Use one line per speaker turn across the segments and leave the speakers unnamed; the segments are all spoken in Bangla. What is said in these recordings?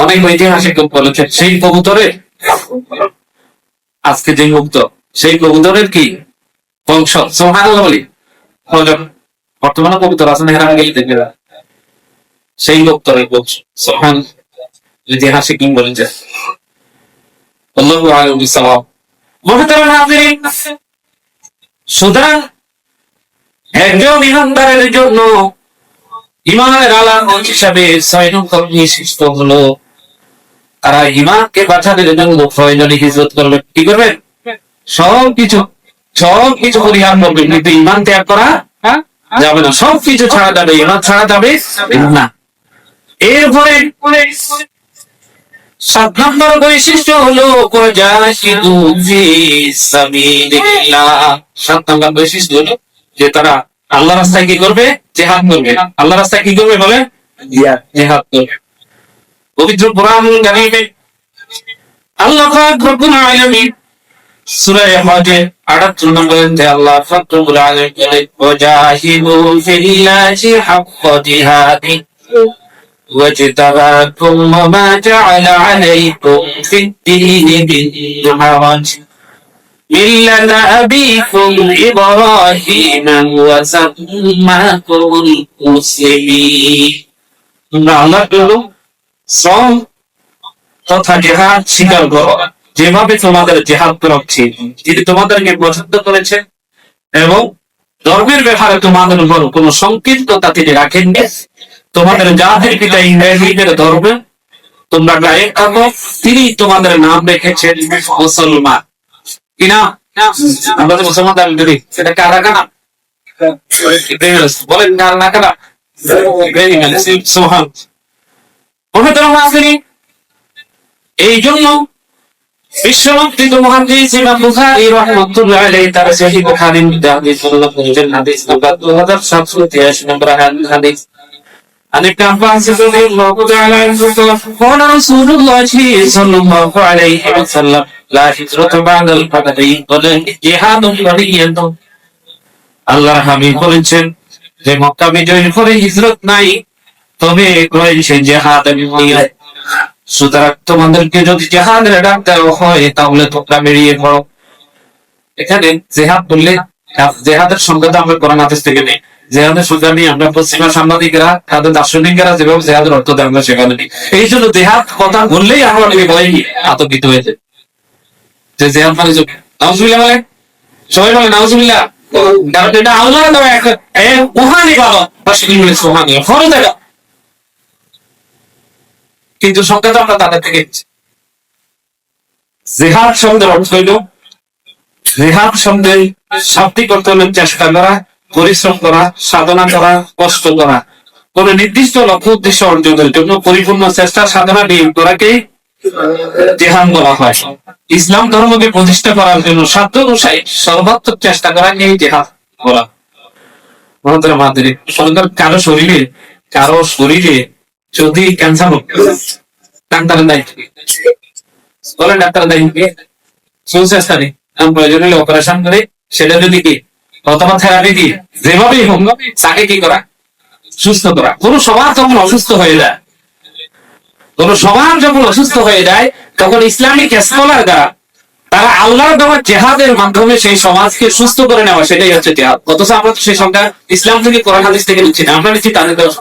অনেক ঐতিহাসিক বলেছেন সেই কবুতরের আজকে যে মুক্ত সেই কবুতরের কি বংশ সুবহানাল্লাহ বলি। বর্তমানে কবুতর আছে না, হেরান গেলে দেখবে সেই কবুতরের বংশ। সুবহান ঐতিহাসিক বলেছেন। আল্লাহু আ'লাম বিস-সাওয়াব। মুহতারাম হাজিরিন, সুতরাং একজন ইমানদারের জন্য ইমানের আলামত হিসাবে 6 নম্বর বৈশিষ্ট্য হলো তারা ইমানকে বাঁচানোর জন্য প্রয়োজনে হিজরত করবে। কি করবেন? সবকিছু পরিহার করবেন, কিন্তু ইমান ত্যাগ করা যাবে না। সবকিছু ছাড়া যাবে, ইমান ছাড়া যাবে না। এরপরে 7 নম্বর বৈশিষ্ট্য হলো 7 নম্বর বৈশিষ্ট্য হলো যে তারা আল্লাহ রাস্তায় কি করবে? জিহাদ করবে। আল্লাহ রাস্তায় কি করবে বলে? জিহাদ করবে। পবিত্র কোরআনুল কারীমে আল্লাহ পাক রব্বুল আলামিন সূরা হজে 78 নম্বরে আল্লাহ পাক রব্বুল আলামিন বলে ওয়াজাহিদু ফিল্লাহি হাক্কা জিহাদি ওয়াজতাবাকুম ওয়া জাআলা আলাইকুম ফিদ-দীনি মিন হারাজ মিল্লাতা আবিকুম ইব্রাহিম ওয়া সাম্মাকুমুল মুসলিমিন। আল্লাহ বলল শ্রম তথা জেহাদ স্বীকার করো, যেভাবে তোমাদের জেহাদ করাচ্ছি, যিনি তোমাদেরকে পছন্দ করেছে এবং ধর্মের ব্যাপারে তোমাদের উপর কোন সংকীর্ণতা তিনি রাখেননি। তোমাদের জাতির পিতা ইব্রাহিমের ধর্মে তোমরা গায়ে থাকো, তিনি তোমাদের নাম রেখেছেন মুসলমান। কিনা আমরা তো মুসলমান দাবি করি, সেটা কারা কারা বলেন? না কারা? এই জন্য বিশ্বমন্ত্রী মুহাদ্দিস ইমাম বুখারী রাহমাতুল্লাহ আলাইহি তার সহিহ বুখারীর মধ্যে হাদিস বর্ণনা করেছেন, হাদিস নাম্বার 2783 নম্বর হাদিস। عن ابن عباس رضي الله تعالى عنه قال رسول الله صلى الله عليه وسلم لا هجرة بعد الفتح جهاد فريضة। আল্লাহর হাবিব বলেছেন যে মক্কা বিজয়ের পরে হিজরত নাই, তবে রয়েছে জিহাদ। সুতরাং তোমাদেরকে যদি জিহাদের ডাক দেওয়া হয় তাহলে তোমরা বেরিয়ে পড়ো। এখানে জিহাদ বললে জিহাদের সংজ্ঞা তো আমরা কোরআন হাদিস থেকে নেই। জিহাদের সংজ্ঞা নিয়ে আমরা পশ্চিমা সাংবাদিকরা, তাদের দার্শনিকরা যেভাবে জিহাদের অর্থ দেয় আমরা সেখানে নেই। এই জন্য জিহাদ কথা বললেই আমরা অনেকে ভয় আতঙ্কিত হয়েছে যে জিহাদ মানে নাউজুবিল্লাহ বলে, সবাই বলে নাউজুবিল্লাহ, কারণ এটা আল্লাহর দেওয়া একটা মহান ইবাদত বা সেটি বলে সুবহানাল্লাহ ফরজ এটা, কিন্তু সংজ্ঞা তো আমরা তাদের থেকে জিহাদ শব্দের অর্থ হইল, জিহাদ শব্দের শাব্দিক অর্থ হল চেষ্টা করা, পরিশ্রম করা, সাধনা করা, কষ্ট করা, কোন নির্দিষ্ট লক্ষ্য উদ্দেশ্য অর্জনের জন্য পরিপূর্ণ চেষ্টা সাধনা নিয়োগ করাকে জিহাদ বলা হয়। ইসলাম ধর্মকে প্রতিষ্ঠা করার জন্য সাধ্য অনুসারে সর্বাত্মক চেষ্টা করাকে জিহাদ বলা। কারো শরীরে যদি ক্যান্সার ডাক্তারের দায়িত্ব বলেন, ডাক্তারের দায়িত্ব সুচেষ্টা নেই, প্রয়োজন হলে অপারেশন করে সেটা যদি কি অথবা থেরাপি দিয়ে যেভাবেই হোক তাকে কি করা? সুস্থ করা। কোন সমাজ যখন অসুস্থ হয়ে যায়, তখন ইসলামিক স্কলার দ্বারা তারা আল্লাহর দেওয়া জিহাদের মাধ্যমে সেই সমাজকে সুস্থ করে নেওয়া, সেটাই হচ্ছে জিহাদ। অথচ আমরা তো সেই সংখ্যা ইসলাম থেকে, কোরআন হাদিস থেকে নিচ্ছি না, আমরা নিচ্ছি তাদের দেওয়া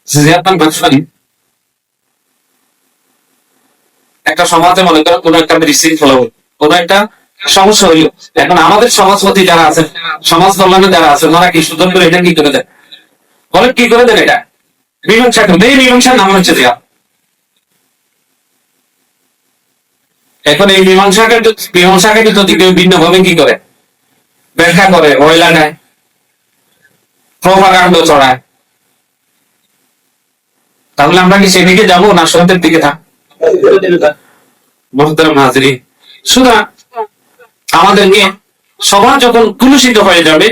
জিহাদ। একটা সমাজে মনে করো কোন একটা বিশৃঙ্খলা হলো, কোন একটা সমস্যা হইলো, এখন আমাদের সমাজপতি যারা আছেন, সমাজ কল্যাণে যারা আছেন, ওনারা কি সুন্দর করে এটা কি করে দেন? বলে কি করে দেন? এটা মীমাংসা করেন। এই মীমাংসার নাম হচ্ছে জিহাদ। এখন এই মীমাংসাকে যদি কেউ ভিন্ন ভাবে কি করে ব্যাখ্যা করে, ভয় লাগায়, প্রভাকাণ্ড চড়ায়, তাহলে আমরা কি সেদিকে যাবো না সত্যের দিকে থাক? সুতরাং আমাদেরকে সবার যখন কুলুষিত হয়ে যাবে,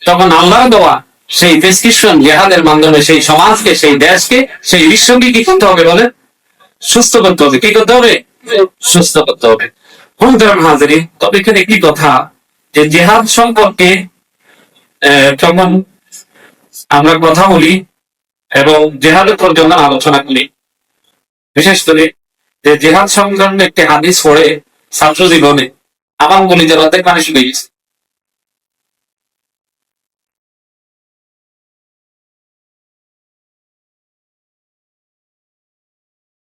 তখন আল্লাহ দেওয়া সেই প্রেসক্রিপশন জিহাদের মাধ্যমে সেই সমাজকে, সেই দেশকে, সেই বিশ্বকে কি করতে হবে বলে? সুস্থ করতে হবে। কি করতে হবে? সুস্থ করতে হবে। হাজিরি, তবে এখানে একটি কথা, যে জিহাদ সম্পর্কে যখন আমরা কথা বলি এবং জিহাদের উপর যখন আলোচনা করি, বিশেষ করে যে জিহাদ সংক্রান্ত একটি হাদিস পড়ে ছাত্র জীবনে আমার কলিজার অর্ধেক পানি শুকিয়ে গেছে।